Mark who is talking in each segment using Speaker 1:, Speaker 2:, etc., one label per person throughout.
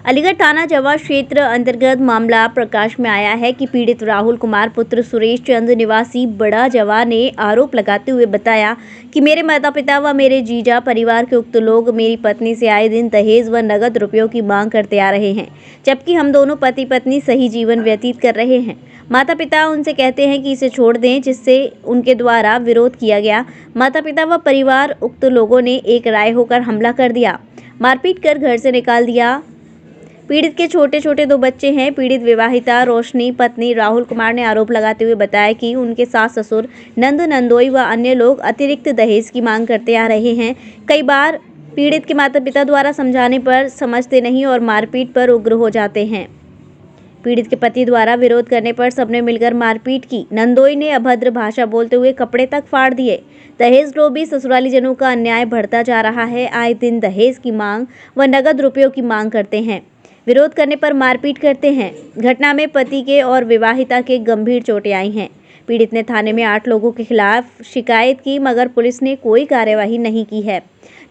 Speaker 1: अलीगढ़ थाना जवा क्षेत्र अंतर्गत मामला प्रकाश में आया है कि पीड़ित राहुल कुमार पुत्र सुरेश चंद्र निवासी बड़ा जवा ने आरोप लगाते हुए बताया कि मेरे माता पिता व मेरे जीजा परिवार के उक्त लोग मेरी पत्नी से आए दिन दहेज व नगद रुपयों की मांग करते आ रहे हैं, जबकि हम दोनों पति पत्नी सही जीवन व्यतीत कर रहे हैं। माता पिता उनसे कहते हैं कि इसे छोड़ दें, जिससे उनके द्वारा विरोध किया गया। माता पिता व परिवार उक्त लोगों ने एक राय होकर हमला कर दिया, मारपीट कर घर से निकाल दिया। पीड़ित के छोटे छोटे 2 बच्चे हैं। पीड़ित विवाहिता रोशनी पत्नी राहुल कुमार ने आरोप लगाते हुए बताया कि उनके सास ससुर नंद नंदोई व अन्य लोग अतिरिक्त दहेज की मांग करते आ रहे हैं। कई बार पीड़ित के माता पिता द्वारा समझाने पर समझते नहीं और मारपीट पर उग्र हो जाते हैं। पीड़ित के पति द्वारा विरोध करने पर सबने मिलकर मारपीट की। नंदोई ने अभद्र भाषा बोलते हुए कपड़े तक फाड़ दिए। दहेज लोभी ससुराली जनों का अन्याय बढ़ता जा रहा है। आए दिन दहेज की मांग व नगद रुपयों की मांग करते हैं, विरोध करने पर मारपीट करते हैं। घटना में पति के और विवाहिता के गंभीर चोटें आई हैं। पीड़ित ने थाने में 8 लोगों के खिलाफ शिकायत की, मगर पुलिस ने कोई कार्यवाही नहीं की है।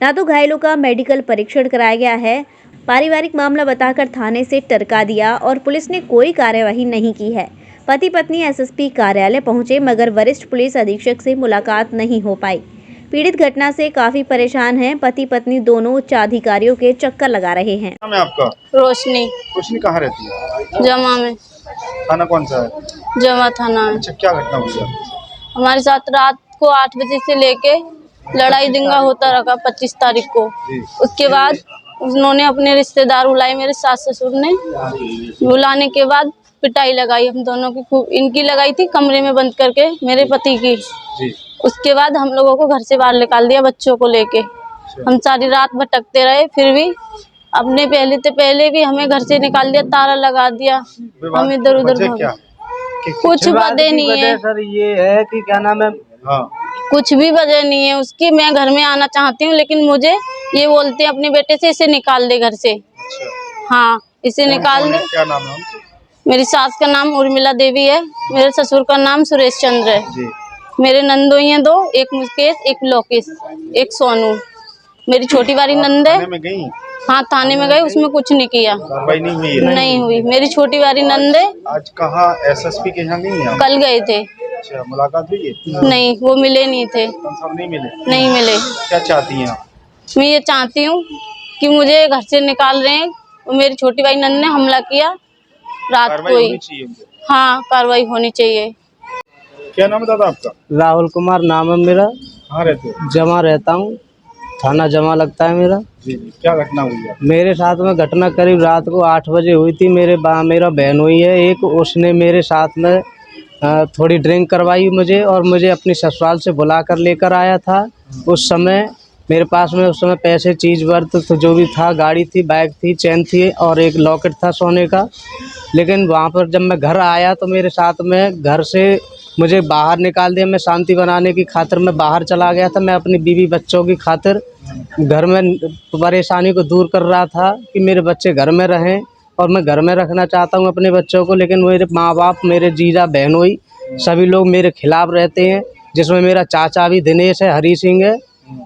Speaker 1: ना तो घायलों का मेडिकल परीक्षण कराया गया है। पारिवारिक मामला बताकर थाने से टरका दिया और पुलिस ने कोई कार्यवाही नहीं की है। पति पत्नी एसएसपी कार्यालय पहुंचे, मगर वरिष्ठ पुलिस अधीक्षक से मुलाकात नहीं हो पाई। पीड़ित घटना से काफी परेशान हैं। पति पत्नी दोनों उच्च अधिकारियों के चक्कर लगा रहे हैं।
Speaker 2: नाम है आपका?
Speaker 3: रोशनी।
Speaker 2: रोशनी कहाँ रहती है?
Speaker 3: जमा में।
Speaker 2: थाना कौन सा है?
Speaker 3: जमा थाना है।
Speaker 2: अच्छा, क्या घटना हुई है?
Speaker 3: हमारे साथ रात को 8 बजे से लेके लड़ाई दंगा होता रहा 25 तारीख को। उसके बाद उन्होंने अपने रिश्तेदार बुलाए, मेरे सास ससुर ने। बुलाने के बाद पिटाई लगाई हम दोनों की, खूब इनकी लगाई थी कमरे में बंद करके, मेरे पति की। उसके बाद हम लोगों को घर से बाहर निकाल दिया बच्चों को लेके। हम सारी रात भटकते रहे, फिर भी अपने पहले भी हमें घर से निकाल दिया, ताला लगा दिया। हम इधर उधर कुछ वजह नहीं है
Speaker 4: सर, ये है कि क्या नाम है,
Speaker 3: कुछ भी वजह नहीं है उसकी। मैं घर में आना चाहती हूँ, लेकिन मुझे ये बोलते हैं अपने बेटे से इसे निकाल दे घर से। हाँ, इसे निकाल दे।
Speaker 2: क्या नाम है उनका? मेरी
Speaker 3: मेरी सास का नाम उर्मिला देवी है, मेरे ससुर का नाम सुरेश चंद्र है। मेरे नंदोई हैं 2, एक मुकेश, एक लोकेश, एक सोनू। मेरी छोटी वाली नंद है। हाँ, थाने में गए, उसमें कुछ नहीं किया, नहीं हुई। मेरी छोटी वाली नंद है।
Speaker 2: आज कहाँ एसएसपी के यहाँ नहीं है?
Speaker 3: कल गए थे।
Speaker 2: अच्छा, मुलाकात हुई है?
Speaker 3: नहीं, वो मिले नहीं थे। नहीं मिले।
Speaker 2: क्या चाहती हैं आप?
Speaker 3: मैं ये चाहती हूँ कि मुझे घर से निकाल रहे हैं। मेरी छोटी भाई नंद ने हमला किया रात को ही। हाँ, कार्रवाई होनी चाहिए।
Speaker 2: क्या नाम है दादा आपका?
Speaker 4: राहुल कुमार नाम है मेरा।
Speaker 2: कहाँ रहते हो?
Speaker 4: जमा रहता हूँ, थाना जमा लगता है मेरा।
Speaker 2: जी, क्या घटना हुई है?
Speaker 4: मेरे साथ में घटना करीब रात को 8 बजे हुई थी। मेरा बहन हुई है एक, उसने मेरे साथ में थोड़ी ड्रिंक करवाई मुझे, और मुझे अपनी ससुराल से बुला कर लेकर आया था। उस समय मेरे पास में उस समय पैसे, चीज़ वर्थ तो जो भी था, गाड़ी थी, बैग थी, चैन थी और एक लॉकेट था सोने का। लेकिन वहाँ पर जब मैं घर आया तो मेरे साथ में घर से मुझे बाहर निकाल दिया। मैं शांति बनाने की खातिर मैं बाहर चला गया था। मैं अपनी बीवी बच्चों की खातिर घर में परेशानी को दूर कर रहा था कि मेरे बच्चे घर में रहें, और मैं घर में रखना चाहता हूं अपने बच्चों को। लेकिन मेरे माँ बाप, मेरे जीजा बहनोई, सभी लोग मेरे खिलाफ रहते हैं, जिसमें मेरा चाचा भी दिनेश है, हरी सिंह है।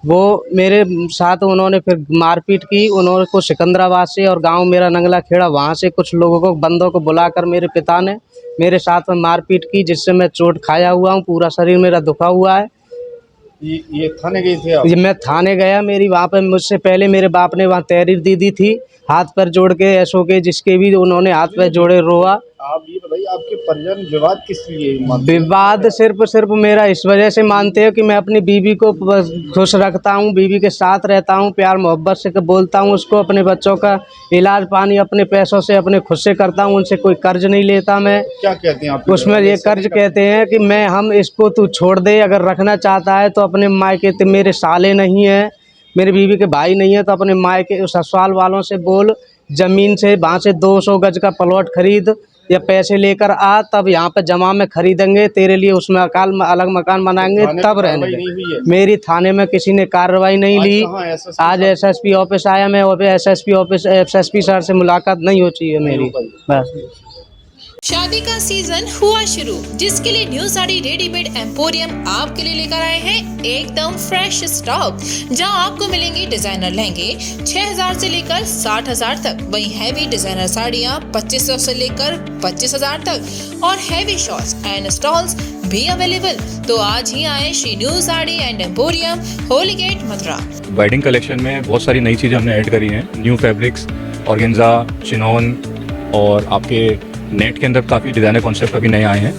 Speaker 4: वो मेरे साथ उन्होंने फिर मारपीट की। उन्होंने को सिकंदराबाद से और गांव मेरा नंगला खेड़ा, वहां से कुछ लोगों को, बंदों को बुलाकर मेरे पिता ने मेरे साथ में मारपीट की, जिससे मैं चोट खाया हुआ हूँ, पूरा शरीर मेरा दुखा हुआ है।
Speaker 2: ये थाने गई थी आप?
Speaker 4: मैं थाने गया। मेरी वहाँ पे मुझसे पहले मेरे बाप ने वहाँ तहरीर दी थी, हाथ पर जोड़ के, ऐसो के, जिसके भी उन्होंने हाथ पर जोड़े, रोआ।
Speaker 2: आप ये बताइए, आपके परिजन विवाद किस लिए?
Speaker 4: विवाद सिर्फ मेरा इस वजह से मानते हैं कि मैं अपनी बीवी को खुश रखता हूँ, बीवी के साथ रहता हूँ, प्यार मोहब्बत से बोलता हूँ उसको। अपने बच्चों का इलाज पानी अपने पैसों से, अपने खुद से करता हूँ, उनसे कोई कर्ज नहीं लेता मैं।
Speaker 2: क्या कहते हैं आप?
Speaker 4: उसमें ये कर्ज कहते हैं कि हम इसको तू छोड़ दे, अगर रखना चाहता है तो अपने मायके, मेरे साले नहीं है, मेरी बीवी के भाई नहीं है, तो अपने मायके ससुराल वालों से बोल, ज़मीन से वहाँ से 200 गज का प्लॉट खरीद या पैसे लेकर आ, तब यहाँ पे जमा में खरीदेंगे तेरे लिए, उसमें अलग मकान बनाएंगे, तब रहने दे। मेरी थाने में किसी ने कार्रवाई नहीं ली। आज एसएसपी ऑफिस आया, मैं एसएसपी सर से मुलाकात नहीं हो चाहिए मेरी, बस।
Speaker 5: शादी का सीजन हुआ शुरू, जिसके लिए न्यू साड़ी रेडीमेड एम्पोरियम आपके लिए लेकर आए हैं एकदम फ्रेश स्टॉक, जहां आपको मिलेंगे डिजाइनर लहंगे 6000 से लेकर 60000 तक, वहीं हैवी डिजाइनर साड़ियां 2500 से लेकर 25000 तक और हैवी शॉर्ट्स एंड स्टॉल्स भी अवेलेबल। तो आज ही आए Shri New sari and Emporium, Holi Gate, Mathura.
Speaker 6: Wedding collection में बहुत सारी नई चीज़ें हमने ऐड करी हैं, न्यू फैब्रिक्स, ऑर्गेन्जा, चिनॉन और आपके नेट के अंदर काफ़ी डिज़ाइनर कॉन्सेप्ट अभी नए आए हैं।